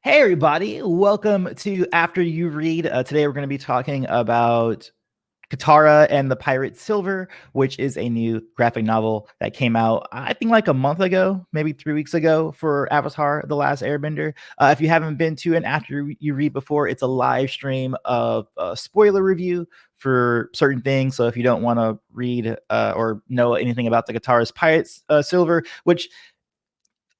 Hey everybody, welcome to After You Read. Today we're going to be talking about Katara and the Pirate Silver, which is a new graphic novel that came out, I think like a month ago, maybe 3 weeks ago for Avatar: The Last Airbender. If you haven't been to an After You Read before, it's a live stream of spoiler review for certain things. So if you don't want to read or know anything about the Katara's Pirates Silver, which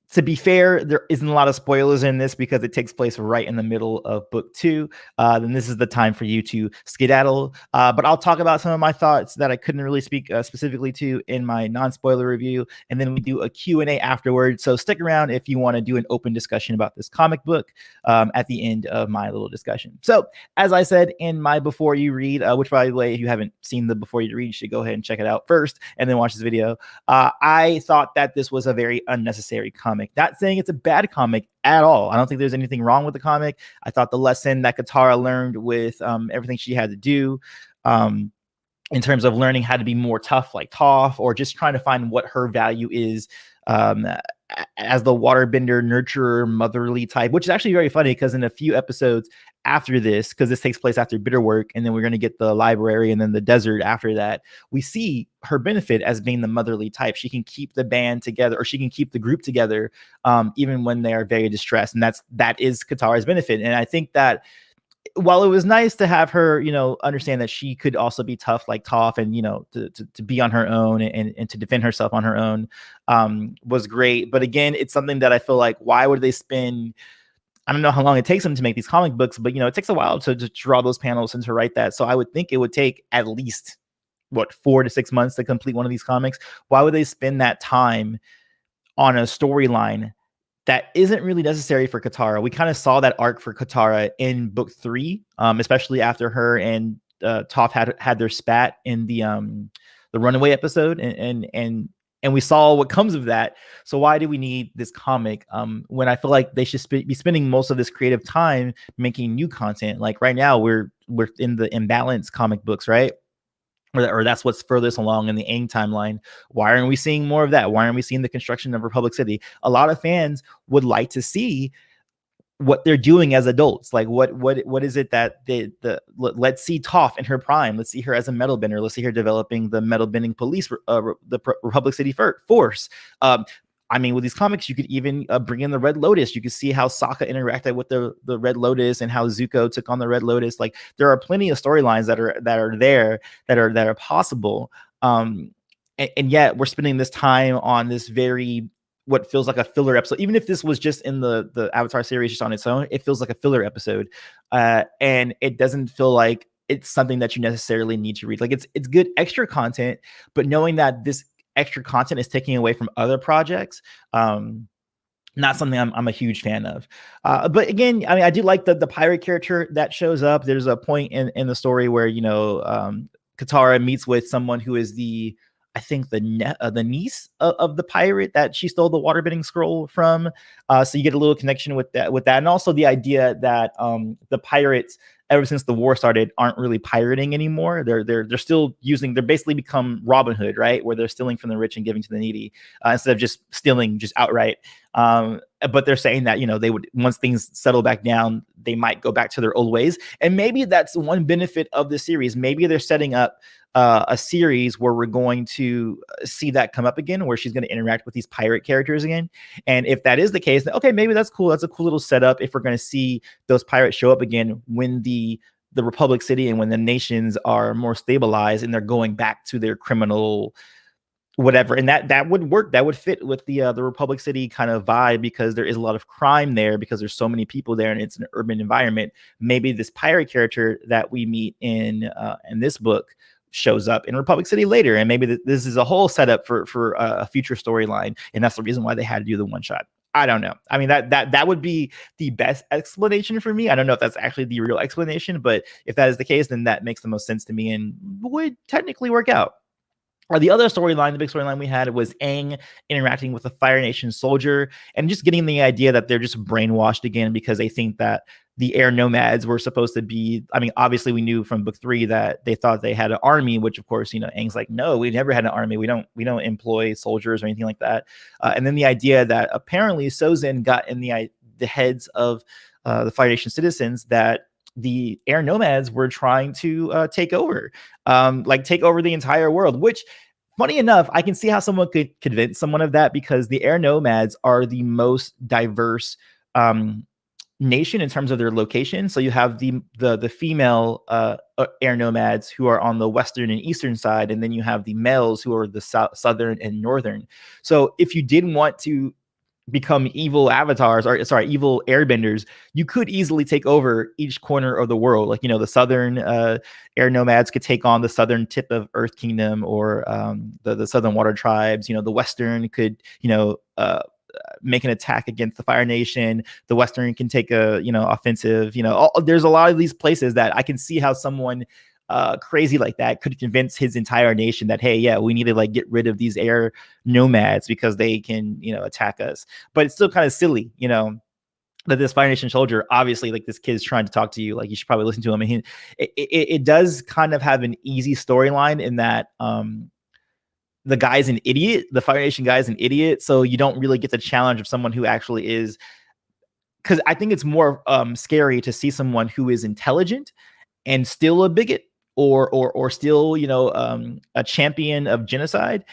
to be fair, there isn't a lot of spoilers in this because it takes place right in the middle of book two. Then this is the time for you to skedaddle. But I'll talk about some of my thoughts that I couldn't really speak specifically to in my non-spoiler review. And then we do a Q&A afterwards. So stick around if you want to do an open discussion about this comic book at the end of my little discussion. So as I said in my Before You Read, which by the way, if you haven't seen the Before You Read, you should go ahead and check it out first and then watch this video. I thought that this was a very unnecessary comic. Not saying it's a bad comic at all. I don't think there's anything wrong with the comic. I thought the lesson that Katara learned with everything she had to do in terms of learning how to be more tough like Toph, or just trying to find what her value is as the waterbender, nurturer, motherly type, which is actually very funny because in a few episodes after this, because this takes place after Bitterwork, and then we're going to get the library and then the desert after that, we see her benefit as being the motherly type. She can keep the band together, or she can keep the group together even when they are very distressed. And that is Katara's benefit. And I think that while it was nice to have her, understand that she could also be tough like Toph, and, to be on her own and to defend herself on her own was great. But again, it's something that I feel like, why would they spend, I don't know how long it takes them to make these comic books, but, it takes a while to draw those panels and to write that. So I would think it would take at least, 4 to 6 months to complete one of these comics. Why would they spend that time on a storyline that isn't really necessary for Katara? We kind of saw that arc for Katara in book 3, especially after her and Toph had their spat in the Runaway episode, and we saw what comes of that. So why do we need this comic when I feel like they should be spending most of this creative time making new content? Like right now, we're in the Imbalance comic books, right? Or that's what's furthest along in the Aang timeline. Why aren't we seeing more of that? Why aren't we seeing the construction of Republic City? A lot of fans would like to see what they're doing as adults. Like what is it that let's see Toph in her prime. Let's see her as a metal bender. Let's see her developing the metal bending police, the Republic City force. I mean, with these comics, you could even bring in the Red Lotus. You could see how Sokka interacted with the Red Lotus, and how Zuko took on the Red Lotus. Like, there are plenty of storylines that are possible. And yet we're spending this time on this very, what feels like a filler episode. Even if this was just in the Avatar series just on its own, it feels like a filler episode. And it doesn't feel like it's something that you necessarily need to read. Like, it's good extra content, but knowing that this extra content is taking away from other projects, not something I'm a huge fan of. But again, I mean, I do like the pirate character that shows up. There's a point in the story where Katara meets with someone who is I think the niece of the pirate that she stole the waterbending scroll from. So you get a little connection with that, and also the idea that the pirates, ever since the war started, aren't really pirating anymore. They're still using. They're basically become Robin Hood, right? Where they're stealing from the rich and giving to the needy instead of just stealing just outright. But they're saying that they would, once things settle back down, they might go back to their old ways. And maybe that's one benefit of the series. Maybe they're setting up a series where we're going to see that come up again, where she's going to interact with these pirate characters again. And if that is the case, then okay, maybe that's cool. That's a cool little setup if we're going to see those pirates show up again when the Republic City and when the nations are more stabilized and they're going back to their criminal whatever. And that would work. That would fit with the Republic City kind of vibe, because there is a lot of crime there, because there's so many people there and it's an urban environment. Maybe this pirate character that we meet in this book shows up in Republic City later, and maybe this is a whole setup for a future storyline, and that's the reason why they had to do the one shot. I don't know. I mean, that would be the best explanation for me. I don't know if that's actually the real explanation, but if that is the case, then that makes the most sense to me and would technically work out. The other storyline, the big storyline we had, was Aang interacting with a Fire Nation soldier and just getting the idea that they're just brainwashed again because they think that the air nomads were supposed to be, I mean, obviously we knew from book 3 that they thought they had an army, which of course, Aang's like, no, we never had an army. We don't employ soldiers or anything like that. And then the idea that apparently Sozin got in the heads of the Fire Nation citizens that the air nomads were trying to take over, take over the entire world, which, funny enough, I can see how someone could convince someone of that, because the air nomads are the most diverse nation in terms of their location. So you have the female air nomads who are on the western and eastern side, and then you have the males who are the southern and northern. So if you didn't want to become evil avatars, or evil airbenders, you could easily take over each corner of the world. Like, the southern air nomads could take on the southern tip of Earth Kingdom, or the southern water tribes. The western could make an attack against the Fire Nation. The western can take a offensive. There's a lot of these places that I can see how someone crazy like that could convince his entire nation that, hey, yeah, we need to get rid of these air nomads because they can attack us. But it's still kind of silly, that this Fire Nation soldier, obviously, this kid's trying to talk to you. You should probably listen to him. And it does kind of have an easy storyline in that the guy's an idiot. The Fire Nation guy's an idiot. So you don't really get the challenge of someone who actually is, because I think it's more scary to see someone who is intelligent and still a bigot, or still a champion of genocide,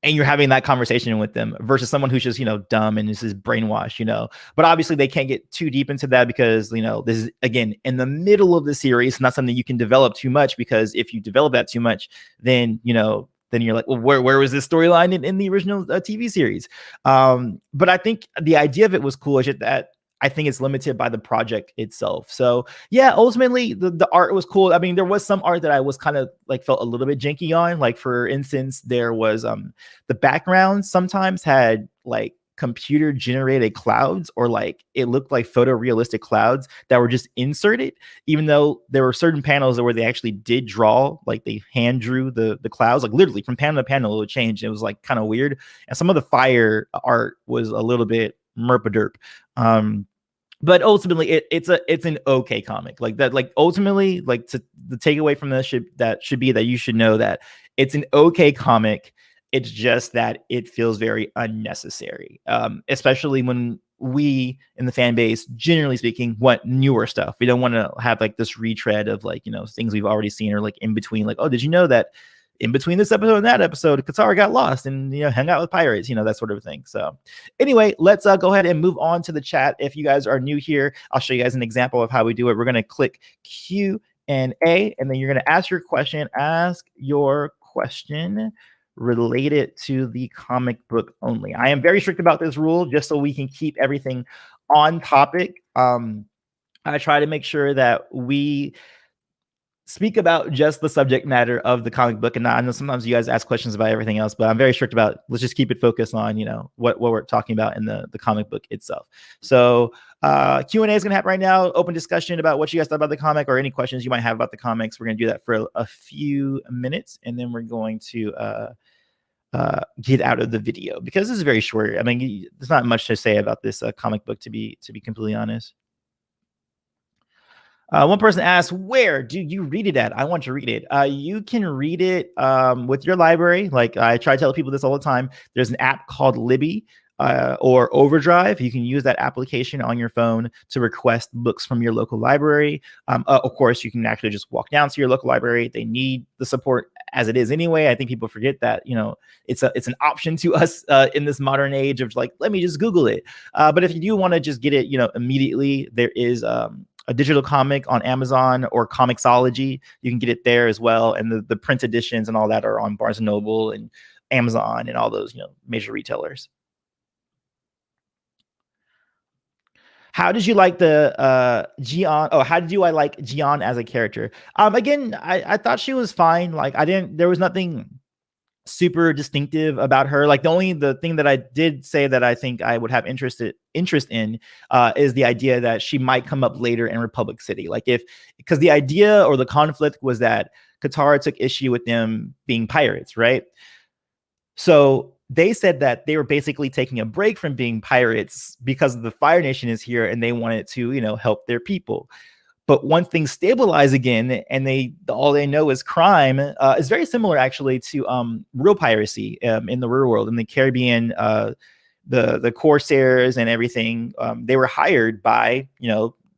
and you're having that conversation with them, versus someone who's just dumb and is brainwashed. But obviously they can't get too deep into that, because this is, again, in the middle of the series, not something you can develop too much, because if you develop that too much, then then you're like, well, where was this storyline in the original TV series? But I think the idea of it was cool. It's just that I think it's limited by the project itself. So yeah, ultimately the art was cool. I mean, there was some art that I was kind of felt a little bit janky on. Like, for instance, there was the background sometimes had computer generated clouds, or it looked like photorealistic clouds that were just inserted, even though there were certain panels where they actually did draw, they hand drew the clouds, literally from panel to panel it would change. It was kind of weird. And some of the fire art was a little bit merpaderp. But ultimately it's an okay comic. Ultimately, the takeaway from this should be that you should know that it's an okay comic. It's just that it feels very unnecessary, especially when we in the fan base, generally speaking, want newer stuff. We don't want to have this retread of things we've already seen, or in between, oh, did you know that in between this episode and that episode, Katara got lost and hung out with pirates, that sort of thing. So anyway, let's go ahead and move on to the chat. If you guys are new here, I'll show you guys an example of how we do it. We're going to click Q&A, and then you're going to ask your question related to the comic book only. I am very strict about this rule, just so we can keep everything on topic. I try to make sure that we speak about just the subject matter of the comic book. And I know sometimes you guys ask questions about everything else, but I'm very strict about, let's just keep it focused on, what we're talking about in the comic book itself. So Q&A is going to happen right now. Open discussion about what you guys thought about the comic, or any questions you might have about the comics. We're going to do that for a few minutes, and then we're going to get out of the video, because this is very short. I mean, there's not much to say about this comic book, to be completely honest. One person asked, where do you read it at? I want to read it. You can read it with your library. I try to tell people this all the time. There's an app called Libby or Overdrive. You can use that application on your phone to request books from your local library. Of course, you can actually just walk down to your local library. They need the support as it is anyway. I think people forget that, it's an option to us in this modern age of let me just Google it. But if you do want to just get it, immediately, there is a digital comic on Amazon or Comixology. You can get it there as well. And the print editions and all that are on Barnes & Noble and Amazon and all those, major retailers. How did you like the Jian? Oh, how did I like Jian as a character? Again, I thought she was fine. There was nothing super distinctive about her. The thing that I did say that I think I would have interest in is the idea that she might come up later in Republic City. Because the idea or the conflict was that Katara took issue with them being pirates, right? So they said that they were basically taking a break from being pirates because the Fire Nation is here and they wanted to, help their people. But once things stabilize again, and all they know is crime, is very similar actually to real piracy in the real world, in the Caribbean the corsairs and everything, they were hired by,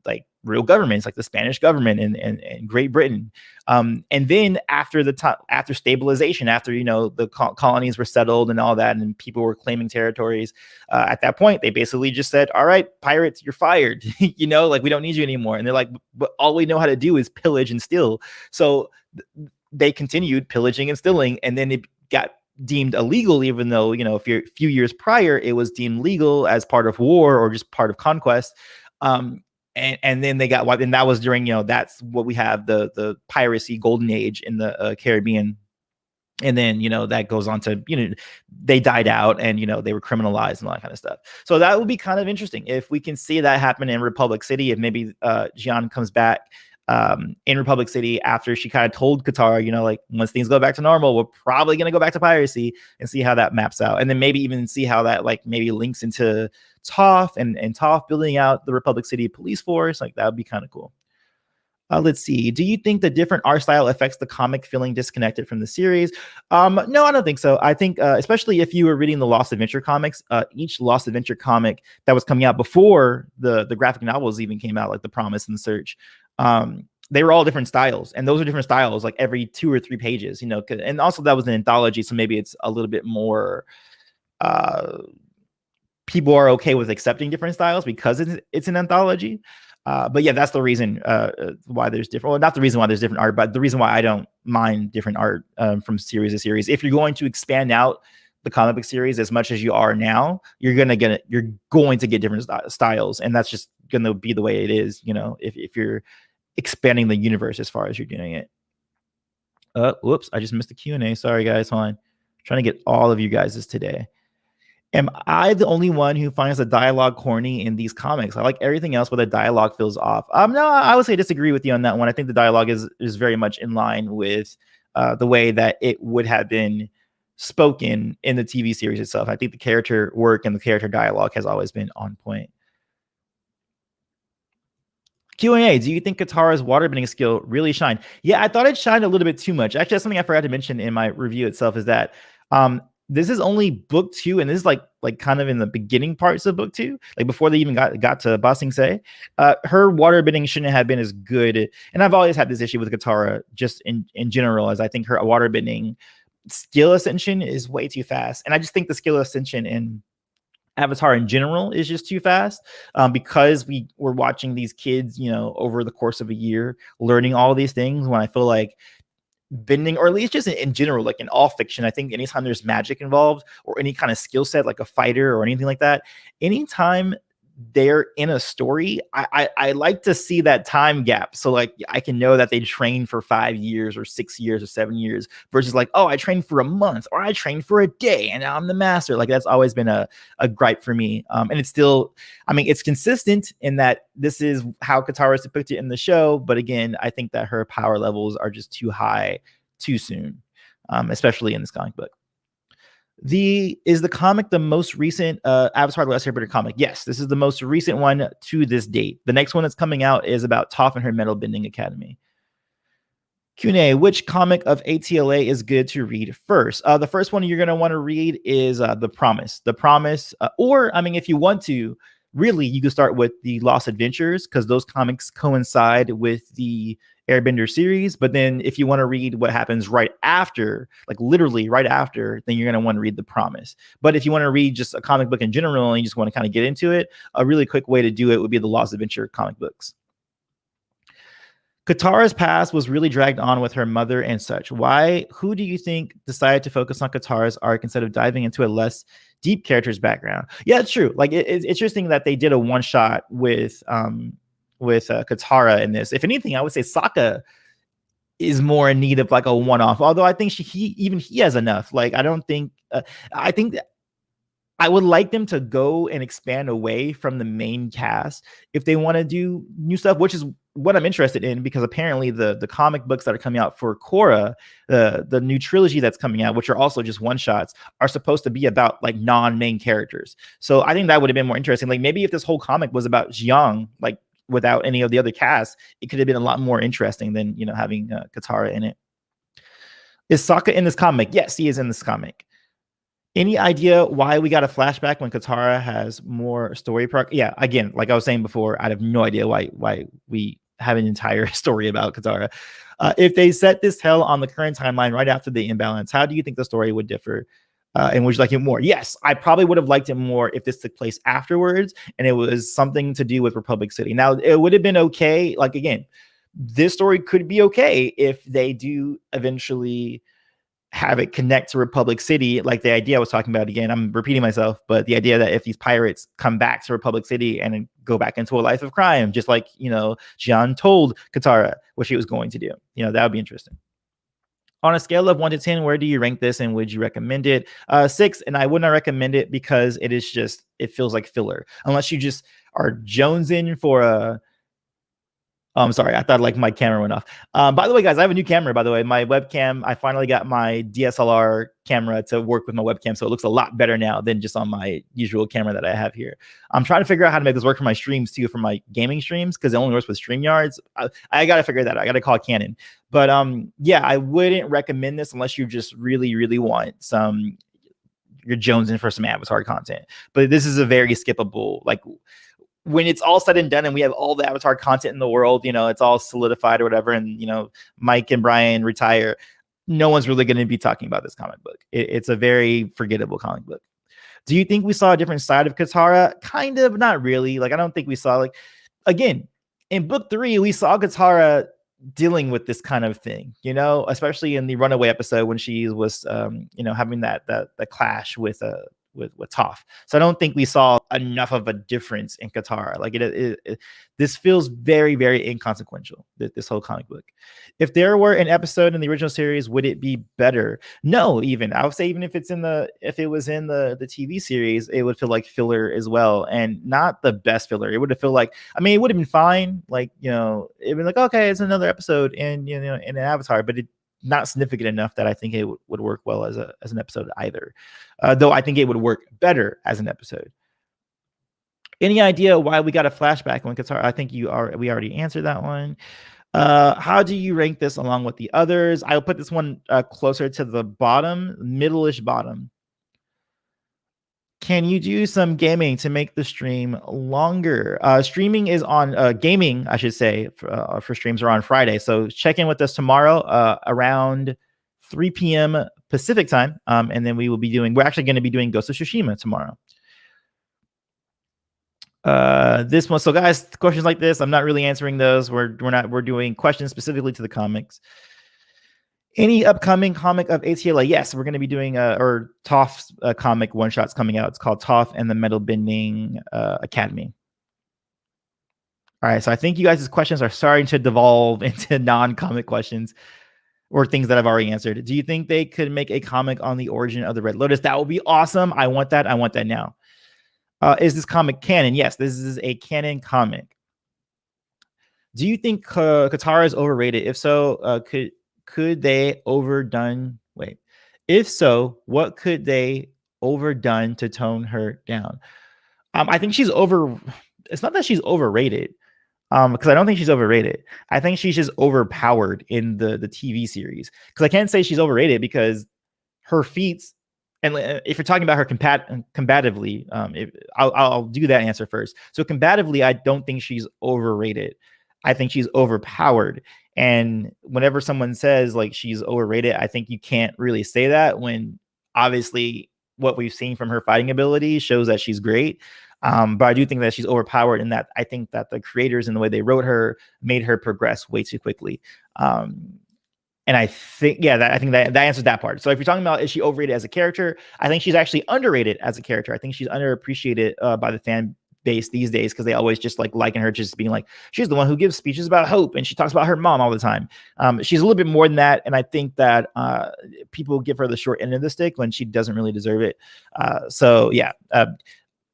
like real governments, like the Spanish government and Great Britain. And then after after stabilization, after the colonies were settled and all that, and people were claiming territories, at that point they basically just said, "All right, pirates, you're fired." Like, we don't need you anymore. And they're like, "But all we know how to do is pillage and steal." So they continued pillaging and stealing, and then it got deemed illegal, even though a few years prior it was deemed legal as part of war or just part of conquest. And then they got wiped, and that was during that's what we have, the piracy golden age in the Caribbean. And then that goes on to they died out, and they were criminalized and all that kind of stuff. So that would be kind of interesting if we can see that happen in Republic City. If maybe Jian comes back in Republic City after she kind of told Katara, like, once things go back to normal, we're probably going to go back to piracy, and see how that maps out. And then maybe even see how that like maybe links into Toph and Toph building out the Republic City police force. Like, that would be kind of cool. Let's see. Do you think the different art style affects the comic feeling disconnected from the series? No, I don't think so. I think, especially if you were reading the Lost Adventure comics, each Lost Adventure comic that was coming out before the graphic novels even came out, like The Promise and The Search, they were all different styles, and those are different styles like every 2 or 3 pages, and also that was an anthology, so maybe it's a little bit more people are okay with accepting different styles because it's an anthology. But yeah, that's the reason why there's different, well, not the reason why there's different art, but the reason why I don't mind different art from series to series. If you're going to expand out the comic book series as much as you are now, you're going to get different styles, and that's just going to be the way it is, if you're expanding the universe as far as you're doing it. Whoops, I just missed the Q&A. Sorry, guys. Hold on. Trying to get all of you guys today. Am I the only one who finds the dialogue corny in these comics? I like everything else, but the dialogue feels off. No, I would say disagree with you on that one. I think the dialogue is very much in line with the way that it would have been spoken in the TV series itself. I think the character work and the character dialogue has always been on point. Q&A, do you think Katara's waterbending skill really shined? Yeah, I thought it shined a little bit too much. Actually, that's something I forgot to mention in my review itself, is that this is only book 2, and this is like kind of in the beginning parts of book 2, like before they even got to Ba Sing Se. Her waterbending shouldn't have been as good, and I've always had this issue with Katara just in general, as I think her waterbending skill ascension is way too fast, and I just think the skill ascension in Avatar in general is just too fast, because we were watching these kids, over the course of a year, learning all these things, when I feel like bending, or at least just in general, like in all fiction, I think anytime there's magic involved or any kind of skill set, like a fighter or anything like that, anytime they're in a story, I like to see that time gap, so like I can know that they trained for 5 years or 6 years or 7 years, versus like, oh, I trained for a month, or I trained for a day and now I'm the master. Like, that's always been a gripe for me, and it's still, I mean, it's consistent in that this is how Katara is depicted in the show, but again, I think that her power levels are just too high too soon, especially in this comic book. Is the comic the most recent Avatar: The Last Airbender comic? Yes, this is the most recent one to this date. The next one that's coming out is about Toph and her metal bending academy. Q&A, which comic of ATLA is good to read first? The first one you're going to want to read is The Promise. The Promise, or, I mean, if you want to, really, you can start with the Lost Adventures, because those comics coincide with the Airbender series. But then if you want to read what happens right after, like literally right after, then you're going to want to read The Promise. But if you want to read just a comic book in general and you just want to kind of get into it, a really quick way to do it would be the Lost Adventure comic books. Katara's past was really dragged on with her mother and such. Who do you think decided to focus on Katara's arc instead of diving into a less deep character's background? Yeah, it's true. Like, it's interesting that they did a one shot with Katara in this. If anything, I would say Sokka is more in need of like a one-off, although I think he has enough. Like, I don't think I think that I would like them to go and expand away from the main cast if they want to do new stuff, which is what I'm interested in, because apparently the comic books that are coming out for Korra, the new trilogy that's coming out, which are also just one shots, are supposed to be about like non-main characters. So I think that would have been more interesting. Like, maybe if this whole comic was about Jiang, like without any of the other cast, it could have been a lot more interesting than, having Katara in it. Is Sokka in this comic? Yes, he is in this comic. Any idea why we got a flashback when Katara has more story prog? Yeah, again, like I was saying before, I have no idea why we have an entire story about Katara. If they set this hell on the current timeline right after the imbalance, how do you think the story would differ? And would you like it more? Yes, I probably would have liked it more if this took place afterwards and it was something to do with Republic City. Now, it would have been okay. Like, again, this story could be okay if they do eventually have it connect to Republic City. Like the idea I was talking about, again, I'm repeating myself, but the idea that if these pirates come back to Republic City and go back into a life of crime, just like, Jian told Katara what she was going to do, that would be interesting. On a scale of 1 to 10, where do you rank this and would you recommend it? 6, and I would not recommend it because it feels like filler. Unless you just are jonesing for a I'm sorry. I thought like my camera went off. By the way, guys, I have a new camera, by the way. My webcam, I finally got my DSLR camera to work with my webcam. So it looks a lot better now than just on my usual camera that I have here. I'm trying to figure out how to make this work for my streams too, for my gaming streams, because it only works with StreamYards. I got to figure that out. I got to call Canon. But yeah, I wouldn't recommend this unless you just really, really want you're jonesing for some Avatar content. But this is a very skippable, like, when it's all said and done and we have all the Avatar content in the world, it's all solidified or whatever, and Mike and Brian retire, no one's really going to be talking about this comic book. It's a very forgettable comic book. Do you think we saw a different side of Katara? Kind of, not really. Like, I don't think we saw, again, in book 3, we saw Katara dealing with this kind of thing, especially in the Runaway episode when she was, having that clash with Toph. So I don't think we saw enough of a difference in Katara. Like this feels very, very inconsequential, this whole comic book. If there were an episode in the original series, would it be better? No, even I would say even if it was in the TV series, it would feel like filler as well, and not the best filler. It would have felt like, I mean, it would have been fine. Like, it'd been like, okay, it's another episode in an Avatar, but it not significant enough that I think it would work well as an episode either. Though I think it would work better as an episode. Any idea why we got a flashback when Katara? I think we already answered that one. How do you rank this along with the others? I'll put this one closer to the bottom, middle-ish bottom. Can you do some gaming to make the stream longer? Streaming is on gaming, I should say, for streams are on Friday. So check in with us tomorrow around 3 p.m. Pacific time. And then we're actually going to be doing Ghost of Tsushima tomorrow. This one. So guys, questions like this, I'm not really answering those. We're doing questions specifically to the comics. Any upcoming comic of ATLA? Yes, we're going to be doing Toph's comic one shots coming out. It's called Toph and the Metal Bending Academy. All right, so I think you guys' questions are starting to devolve into non-comic questions or things that I've already answered. Do you think they could make a comic on the origin of the Red Lotus? That would be awesome. I want that. I want that now. Is this comic canon? Yes, this is a canon comic. Do you think Katara is overrated? If so, could they overdone? Wait, if so, what could they overdone to tone her down? I think she's over. It's not that she's overrated, because I don't think she's overrated. I think she's just overpowered in the TV series. Because I can't say she's overrated because her feats, and if you're talking about her combatively, I'll do that answer first. So combatively, I don't think she's overrated. I think she's overpowered. And whenever someone says like she's overrated, I think you can't really say that when obviously what we've seen from her fighting ability shows that she's great. But I do think that she's overpowered, and that I think that the creators and the way they wrote her made her progress way too quickly. And I think, I think that answers that part. So if you're talking about, is she overrated as a character? I think she's actually underrated as a character. I think she's underappreciated by the fan base these days, because they always just liken her just being like, she's the one who gives speeches about hope and she talks about her mom all the time. She's a little bit more than that, and I think that people give her the short end of the stick when she doesn't really deserve it.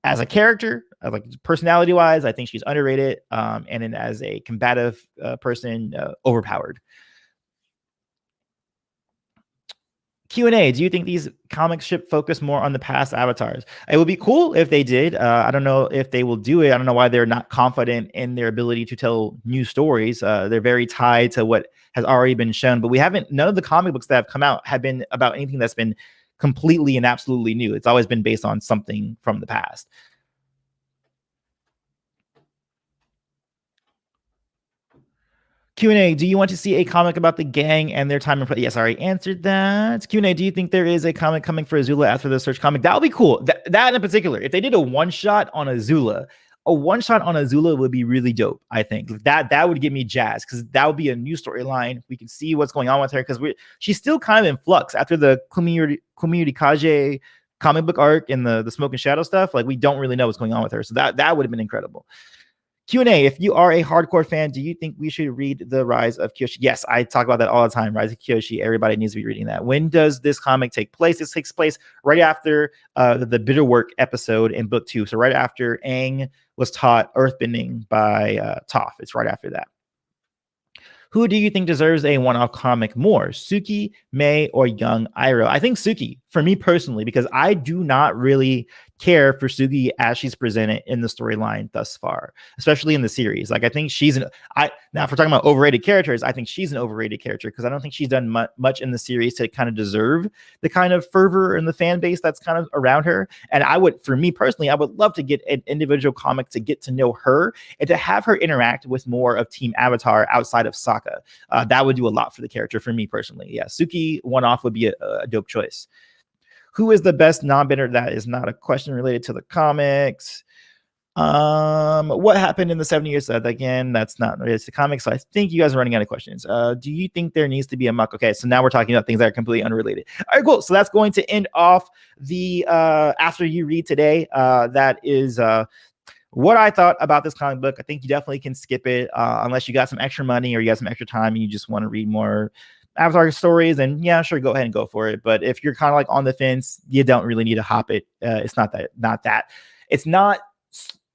As a character, like personality wise, I think she's underrated, and then as a combative person, overpowered. Q&A, do you think these comics should focus more on the past avatars? It would be cool if they did. I don't know if they will do it. I don't know why they're not confident in their ability to tell new stories. They're very tied to what has already been shown, but none of the comic books that have come out have been about anything that's been completely and absolutely new. It's always been based on something from the past. Q&A, do you want to see a comic about the gang and their time in play? Yes, I already answered that. Q&A, do you think there is a comic coming for Azula after the Search comic? That would be cool. That in particular, if they did a one-shot on Azula, would be really dope. I think that would get me jazzed, because that would be a new storyline. We can see what's going on with her, because she's still kind of in flux after the Community Kaje comic book arc and the Smoke and Shadow stuff. Like, we don't really know what's going on with her. So that would have been incredible. Q&A, if you are a hardcore fan, do you think we should read The Rise of Kyoshi? Yes, I talk about that all the time. Rise of Kyoshi. Everybody needs to be reading that. When does this comic take place? This takes place right after the Bitter Work episode in book 2. So right after Aang was taught earthbending by Toph. It's right after that. Who do you think deserves a one-off comic more, Suki, Mei, or young Iroh? I think Suki, for me personally, because I do not really care for Suki as she's presented in the storyline thus far, especially in the series. Like, I think now if we're talking about overrated characters, I think she's an overrated character, because I don't think she's done much in the series to kind of deserve the kind of fervor in the fan base that's kind of around her. And for me personally, I would love to get an individual comic to get to know her and to have her interact with more of Team Avatar outside of Sokka. That would do a lot for the character for me personally. Yeah, Suki one-off would be a dope choice. Who is the best non-bender? That is not a question related to the comics. What happened in the 7 years? Again, that's not related to comics. So I think you guys are running out of questions. Do you think there needs to be a muck? Okay, so now we're talking about things that are completely unrelated. All right, cool. So that's going to end off the After You Read today. That is what I thought about this comic book. I think you definitely can skip it unless you got some extra money or you got some extra time and you just want to read more Avatar stories, and yeah, sure, go ahead and go for it. But if you're kind of like on the fence, you don't really need to hop it. It's not that. It's not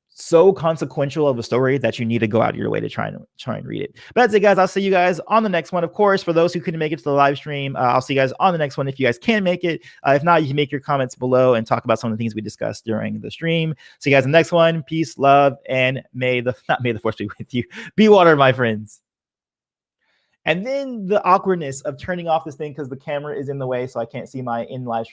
so consequential of a story that you need to go out of your way to try and read it. But that's it, guys. I'll see you guys on the next one. Of course, for those who couldn't make it to the live stream, I'll see you guys on the next one if you guys can make it. If not, you can make your comments below and talk about some of the things we discussed during the stream. See you guys in the next one. Peace, love, and may the force be with you. Be water, my friends. And then the awkwardness of turning off this thing because the camera is in the way, so I can't see my in live